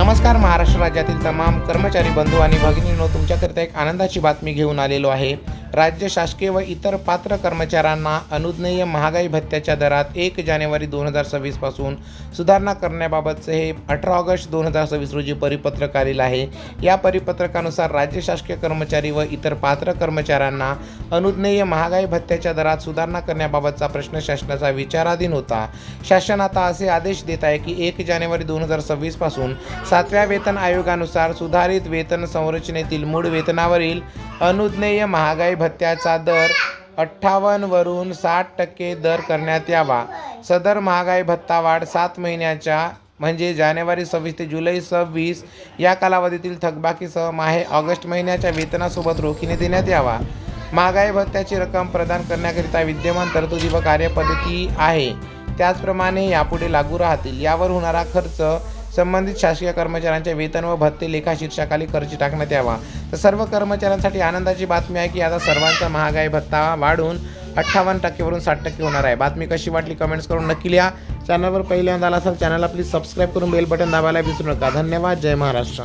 नमस्कार महाराष्ट्र राज्यातील तमाम कर्मचारी बंधू आणि भगिनींनो, तुमच्याकरिता एक आनंदाची बातमी घेऊन आलेलो आहे। राज्य शासकीय व इतर पात्र कर्मचाऱ्यांना अनुज्ञेय महागाई भत्त्याच्या दरात 1 जानेवारी 2026 पासून सुधारणा करण्याबाबतचे हे 18 ऑगस्ट 2026 रोजी परिपत्रक आलेले आहे। या परिपत्रकानुसार राज्य शासकीय कर्मचारी व इतर पात्र कर्मचाऱ्यांना अनुज्ञेय महागाई भत्त्याच्या दरात सुधारणा करण्याबाबतचा प्रश्न शासनाचा विचाराधीन होता। शासन आता असे आदेश देत आहे की 1 जानेवारी 2026 पासून 7व्या वेतन आयोगानुसार सुधारित वेतन संरचनेतील मूळ वेतनावरील अनुज्ञेय महागाई भत्त्याचा दर 58 वरून 60% दर करण्यात यावा। सदर महागाई भत्ता वाढ 7 महिन्याच्या म्हणजे जानेवारी 26 ते जुलै 26 या कालावधीतील थकबाकीसह माहे ऑगस्ट महिन्याच्या वेतनासोबत रोखीने देण्यात यावा। महागाई भत्त्याची रक्कम प्रदान करण्याकरिता विद्यमान तरतुदी व कार्यपद्धती आहे त्याचप्रमाणे यापुढे लागू राहतील। यावर होणारा खर्च संबंधित शासकीय कर्मचाऱ्यांच्या वेतन व भत्ते लेखा शीर्षकाखाली खर्ची टाकण्यात यावा। तर सर्व कर्मचाऱ्यांसाठी आनंदाची बातमी आहे की आता सर्वांचा महागाई भत्ता वाढून 58% वरून 60% होणार आहे। बातमी कशी वाटली कमेंट्स करून नक्की लिहा। चॅनलवर पहिल्यांदा आला असाल चॅनलला प्लीज सबस्क्राईब करून बेल बटन दाबायला विसरू नका। धन्यवाद। जय महाराष्ट्र।